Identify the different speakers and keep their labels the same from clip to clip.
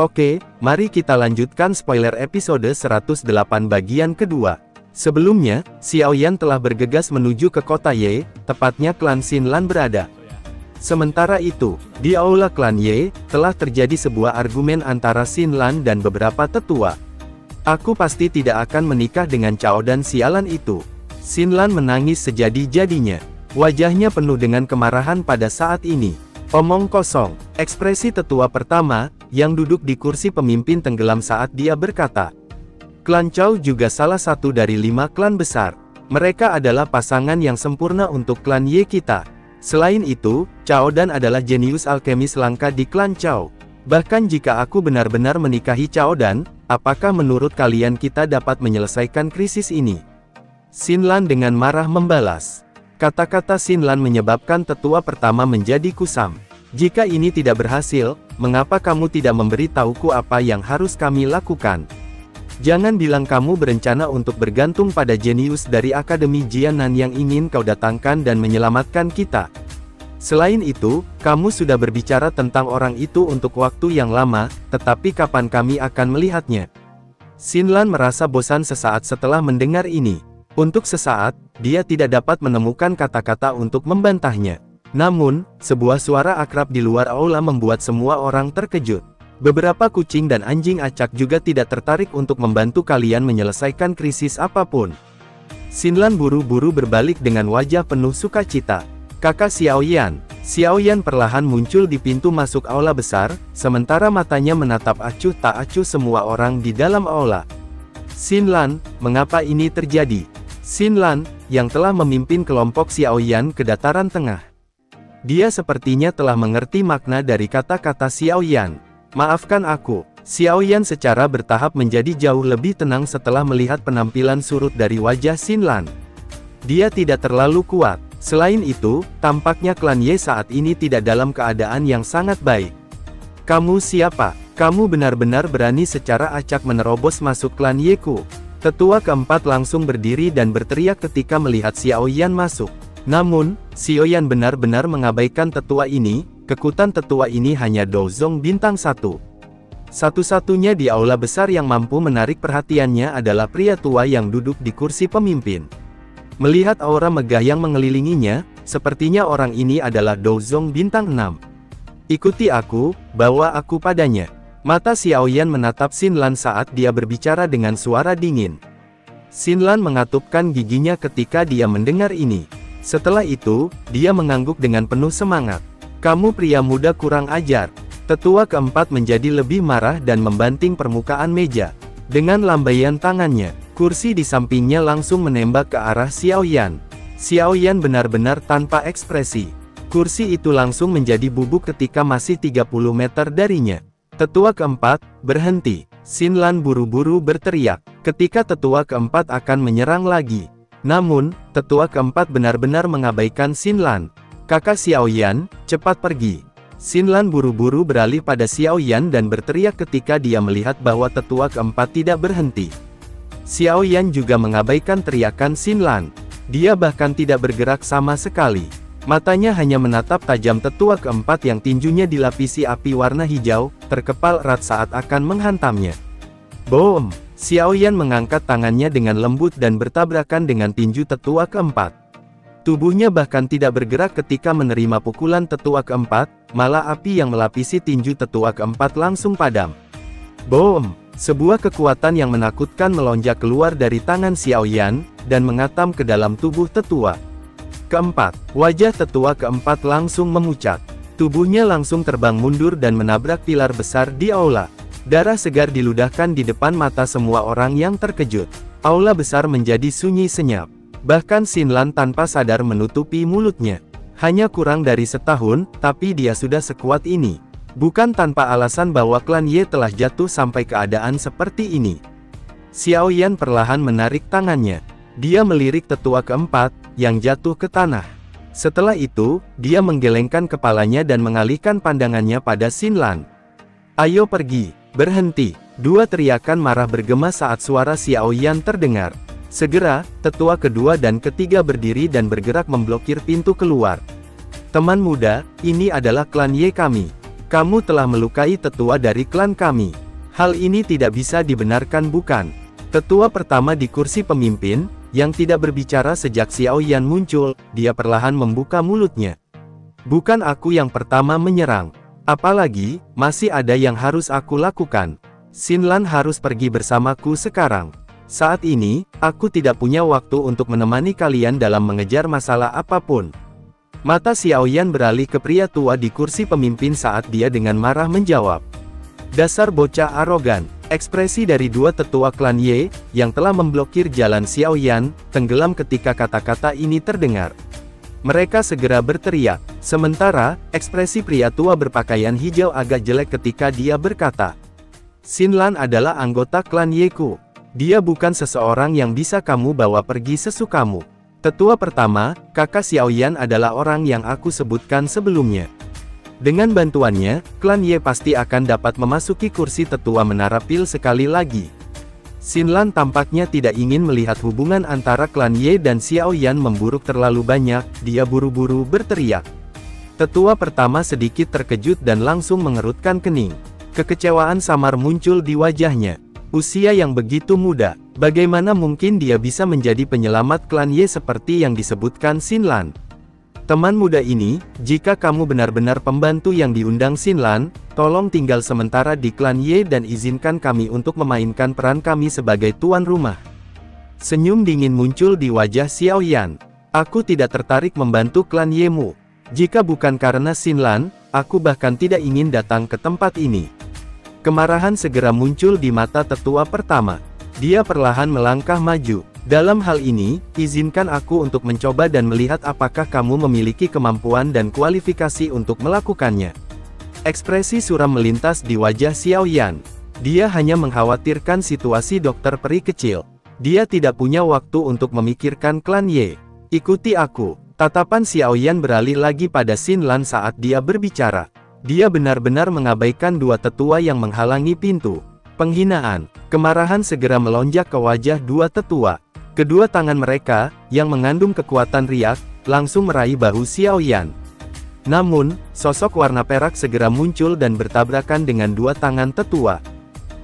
Speaker 1: Oke, mari kita lanjutkan spoiler episode 108 bagian kedua. Sebelumnya, Xiaoyan telah bergegas menuju ke kota Ye, tepatnya klan Xinlan berada. Sementara itu, di aula klan Ye, telah terjadi sebuah argumen antara Xinlan dan beberapa tetua. Aku pasti tidak akan menikah dengan Cao dan sialan itu. Xinlan menangis sejadi-jadinya. Wajahnya penuh dengan kemarahan pada saat ini. Omong kosong, ekspresi tetua pertama, yang duduk di kursi pemimpin tenggelam saat dia berkata. Klan Cao juga salah satu dari 5 klan besar. Mereka adalah pasangan yang sempurna untuk klan Ye kita. Selain itu, Cao Dan adalah jenius alkemis langka di klan Cao. Bahkan jika aku benar-benar menikahi Cao Dan, apakah menurut kalian kita dapat menyelesaikan krisis ini? Xinlan dengan marah membalas. Kata-kata Xinlan menyebabkan tetua pertama menjadi kusam. Jika ini tidak berhasil, mengapa kamu tidak memberitahuku apa yang harus kami lakukan? Jangan bilang kamu berencana untuk bergantung pada jenius dari Akademi Jianan yang ingin kau datangkan dan menyelamatkan kita. Selain itu, kamu sudah berbicara tentang orang itu untuk waktu yang lama, tetapi kapan kami akan melihatnya? Xinlan merasa bosan sesaat setelah mendengar ini. Untuk sesaat, dia tidak dapat menemukan kata-kata untuk membantahnya. Namun, sebuah suara akrab di luar aula membuat semua orang terkejut. Beberapa kucing dan anjing acak juga tidak tertarik untuk membantu kalian menyelesaikan krisis apapun. Xinlan buru-buru berbalik dengan wajah penuh sukacita. Kakak Xiaoyan. Xiaoyan perlahan muncul di pintu masuk aula besar, sementara matanya menatap acuh tak acuh semua orang di dalam aula. Xinlan, mengapa ini terjadi? Xinlan, yang telah memimpin kelompok Xiaoyan ke dataran tengah. Dia sepertinya telah mengerti makna dari kata-kata Xiaoyan. Maafkan aku. Xiaoyan secara bertahap menjadi jauh lebih tenang setelah melihat penampilan surut dari wajah Xinlan. Dia tidak terlalu kuat. Selain itu, tampaknya klan Ye saat ini tidak dalam keadaan yang sangat baik. Kamu siapa? Kamu benar-benar berani secara acak menerobos masuk klan Ye-ku. Tetua keempat langsung berdiri dan berteriak ketika melihat Xiaoyan masuk. Namun, Xiaoyan benar-benar mengabaikan tetua ini. Kekuatan tetua ini hanya Dozong bintang 1. Satu-satunya di aula besar yang mampu menarik perhatiannya adalah pria tua yang duduk di kursi pemimpin. Melihat aura megah yang mengelilinginya, sepertinya orang ini adalah Dozong bintang 6. Ikuti aku, bawa aku padanya. Mata Xiaoyan menatap Xinlan saat dia berbicara dengan suara dingin. Xinlan mengatupkan giginya ketika dia mendengar ini. Setelah itu, dia mengangguk dengan penuh semangat. Kamu pria muda kurang ajar. Tetua keempat menjadi lebih marah dan membanting permukaan meja. Dengan lambaian tangannya, kursi di sampingnya langsung menembak ke arah Xiaoyan. Xiaoyan benar-benar tanpa ekspresi. Kursi itu langsung menjadi bubuk ketika masih 30 meter darinya. Tetua keempat, berhenti. Xinlan buru-buru berteriak, ketika tetua keempat akan menyerang lagi. Namun, tetua keempat benar-benar mengabaikan Xinlan. Kakak Xiaoyan, cepat pergi. Xinlan buru-buru beralih pada Xiaoyan dan berteriak ketika dia melihat bahwa tetua keempat tidak berhenti. Xiaoyan juga mengabaikan teriakan Xinlan. Dia bahkan tidak bergerak sama sekali. Matanya hanya menatap tajam tetua keempat yang tinjunya dilapisi api warna hijau, terkepal erat saat akan menghantamnya. Boom! Xiaoyan mengangkat tangannya dengan lembut dan bertabrakan dengan tinju tetua keempat. Tubuhnya bahkan tidak bergerak ketika menerima pukulan tetua keempat, malah api yang melapisi tinju tetua keempat langsung padam. Boom! Sebuah kekuatan yang menakutkan melonjak keluar dari tangan Xiaoyan, dan mengatam ke dalam tubuh tetua keempat. Wajah tetua keempat langsung memucat. Tubuhnya langsung terbang mundur dan menabrak pilar besar di aula. Darah segar diludahkan di depan mata semua orang yang terkejut. Aula besar menjadi sunyi senyap. Bahkan Xinlan tanpa sadar menutupi mulutnya. Hanya kurang dari setahun, tapi dia sudah sekuat ini. Bukan tanpa alasan bahwa klan Ye telah jatuh sampai keadaan seperti ini. Xiaoyan perlahan menarik tangannya. Dia melirik tetua keempat, yang jatuh ke tanah. Setelah itu, dia menggelengkan kepalanya dan mengalihkan pandangannya pada Xinlan. Ayo pergi, berhenti. Dua teriakan marah bergema saat suara Xiaoyan terdengar. Segera, tetua kedua dan ketiga berdiri dan bergerak memblokir pintu keluar. Teman muda, ini adalah klan Ye kami. Kamu telah melukai tetua dari klan kami. Hal ini tidak bisa dibenarkan bukan? Tetua pertama di kursi pemimpin, yang tidak berbicara sejak Xiao Yan muncul, dia perlahan membuka mulutnya. Bukan aku yang pertama menyerang. Apalagi, masih ada yang harus aku lakukan. Xinlan harus pergi bersamaku sekarang. Saat ini, aku tidak punya waktu untuk menemani kalian dalam mengejar masalah apapun. Mata Xiao Yan beralih ke pria tua di kursi pemimpin saat dia dengan marah menjawab. Dasar bocah arogan. Ekspresi dari dua tetua klan Ye, yang telah memblokir jalan Xiao Yan, tenggelam ketika kata-kata ini terdengar. Mereka segera berteriak. Sementara, ekspresi pria tua berpakaian hijau agak jelek ketika dia berkata, Xinlan adalah anggota klan Ye-ku. Dia bukan seseorang yang bisa kamu bawa pergi sesukamu. Tetua pertama, kakak Xiao Yan adalah orang yang aku sebutkan sebelumnya. Dengan bantuannya, klan Ye pasti akan dapat memasuki kursi tetua menara pil sekali lagi. Xinlan tampaknya tidak ingin melihat hubungan antara klan Ye dan Xiao Yan memburuk terlalu banyak, dia buru-buru berteriak. Tetua pertama sedikit terkejut dan langsung mengerutkan kening. Kekecewaan samar muncul di wajahnya. Usia yang begitu muda, bagaimana mungkin dia bisa menjadi penyelamat klan Ye seperti yang disebutkan Xinlan? Teman muda ini, jika kamu benar-benar pembantu yang diundang Xinlan, tolong tinggal sementara di klan Ye dan izinkan kami untuk memainkan peran kami sebagai tuan rumah. Senyum dingin muncul di wajah Xiao Yan. Aku tidak tertarik membantu klan Ye-mu. Jika bukan karena Xinlan, aku bahkan tidak ingin datang ke tempat ini. Kemarahan segera muncul di mata tetua pertama. Dia perlahan melangkah maju. Dalam hal ini, izinkan aku untuk mencoba dan melihat apakah kamu memiliki kemampuan dan kualifikasi untuk melakukannya. Ekspresi suram melintas di wajah Xiao Yan. Dia hanya mengkhawatirkan situasi dokter peri kecil. Dia tidak punya waktu untuk memikirkan klan Ye. Ikuti aku. Tatapan Xiao Yan beralih lagi pada Xinlan saat dia berbicara. Dia benar-benar mengabaikan dua tetua yang menghalangi pintu. Penghinaan, kemarahan segera melonjak ke wajah dua tetua. Kedua tangan mereka, yang mengandung kekuatan riak, langsung meraih bahu Xiao Yan. Namun, sosok warna perak segera muncul dan bertabrakan dengan dua tangan tetua.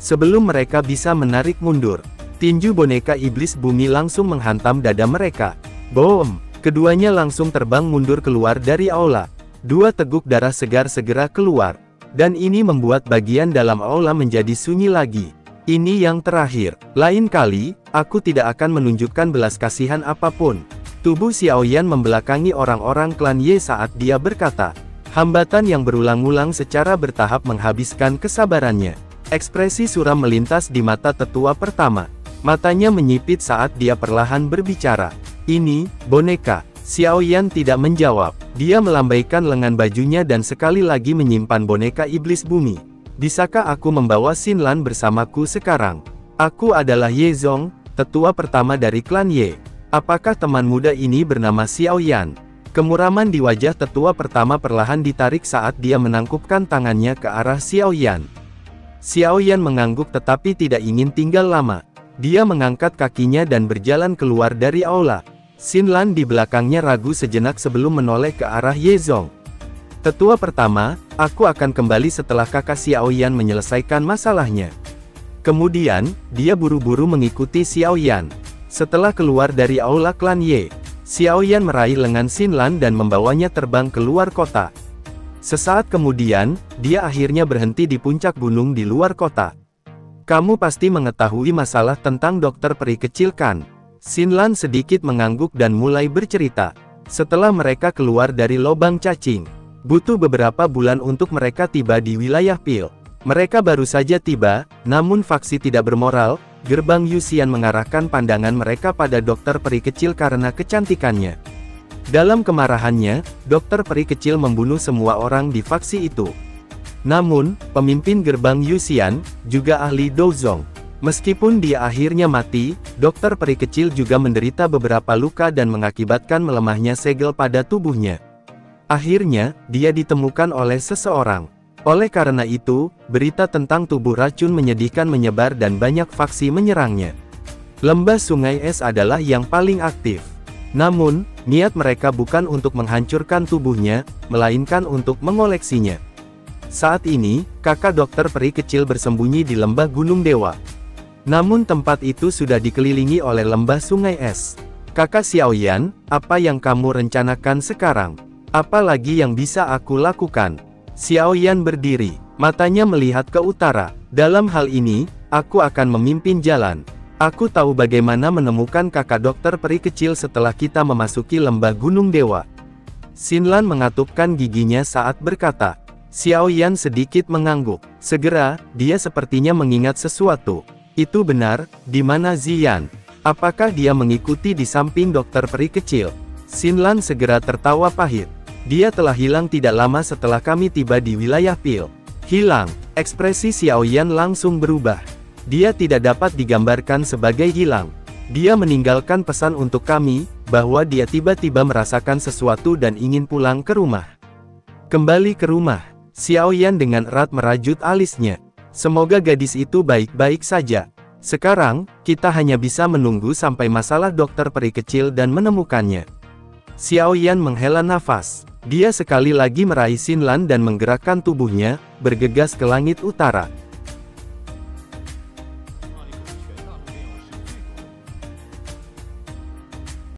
Speaker 1: Sebelum mereka bisa menarik mundur, tinju boneka iblis bumi langsung menghantam dada mereka. Boom! Keduanya langsung terbang mundur keluar dari aula. Dua teguk darah segar segera keluar. Dan ini membuat bagian dalam aula menjadi sunyi lagi. Ini yang terakhir. Lain kali, aku tidak akan menunjukkan belas kasihan apapun. Tubuh Xiao Yan membelakangi orang-orang klan Ye saat dia berkata. Hambatan yang berulang-ulang secara bertahap menghabiskan kesabarannya. Ekspresi suram melintas di mata tetua pertama. Matanya menyipit saat dia perlahan berbicara. Ini, boneka. Xiao Yan tidak menjawab. Dia melambaikan lengan bajunya dan sekali lagi menyimpan boneka iblis bumi. Bisakah aku membawa Xinlan bersamaku sekarang? Aku adalah Ye Zong, tetua pertama dari klan Ye. Apakah teman muda ini bernama Xiao Yan? Kemuraman di wajah tetua pertama perlahan ditarik saat dia menangkupkan tangannya ke arah Xiao Yan. Xiao Yan mengangguk tetapi tidak ingin tinggal lama. Dia mengangkat kakinya dan berjalan keluar dari aula. Xinlan di belakangnya ragu sejenak sebelum menoleh ke arah Ye Zong. Tetua pertama, aku akan kembali setelah kakak Xiao Yan menyelesaikan masalahnya. Kemudian, dia buru-buru mengikuti Xiao Yan. Setelah keluar dari aula klan Ye, Xiao Yan meraih lengan Xinlan dan membawanya terbang keluar kota. Sesaat kemudian, dia akhirnya berhenti di puncak gunung di luar kota. Kamu pasti mengetahui masalah tentang dokter peri kecil kan? Xinlan sedikit mengangguk dan mulai bercerita. Setelah mereka keluar dari lobang cacing, butuh beberapa bulan untuk mereka tiba di wilayah Pil. Mereka baru saja tiba, namun faksi tidak bermoral. Gerbang Yuxian mengarahkan pandangan mereka pada dokter peri kecil karena kecantikannya. Dalam kemarahannya, dokter peri kecil membunuh semua orang di faksi itu. Namun, pemimpin gerbang Yuxian, juga ahli Douzong. Meskipun dia akhirnya mati, dokter peri kecil juga menderita beberapa luka dan mengakibatkan melemahnya segel pada tubuhnya. Akhirnya, dia ditemukan oleh seseorang. Oleh karena itu, berita tentang tubuh racun menyedihkan menyebar dan banyak faksi menyerangnya. Lembah Sungai Es adalah yang paling aktif. Namun, niat mereka bukan untuk menghancurkan tubuhnya, melainkan untuk mengoleksinya. Saat ini, kakak dokter peri kecil bersembunyi di lembah Gunung Dewa. Namun tempat itu sudah dikelilingi oleh lembah sungai es. Kakak Xiaoyan, apa yang kamu rencanakan sekarang? Apa lagi yang bisa aku lakukan? Xiaoyan berdiri, matanya melihat ke utara. Dalam hal ini, aku akan memimpin jalan. Aku tahu bagaimana menemukan kakak dokter peri kecil setelah kita memasuki lembah Gunung Dewa. Xinlan mengatupkan giginya saat berkata. Xiaoyan sedikit mengangguk. Segera, dia sepertinya mengingat sesuatu. Itu benar, di mana Ziyan? Apakah dia mengikuti di samping dokter peri kecil? Xinlan segera tertawa pahit. Dia telah hilang tidak lama setelah kami tiba di wilayah Pil. Hilang. Ekspresi Xiaoyan langsung berubah. Dia tidak dapat digambarkan sebagai hilang. Dia meninggalkan pesan untuk kami, bahwa dia tiba-tiba merasakan sesuatu dan ingin pulang ke rumah. Kembali ke rumah. Xiaoyan dengan erat merajut alisnya. Semoga gadis itu baik-baik saja. Sekarang, kita hanya bisa menunggu sampai masalah dokter peri kecil dan menemukannya. Xiaoyan menghela nafas. Dia sekali lagi meraih Xinlan dan menggerakkan tubuhnya, bergegas ke langit utara.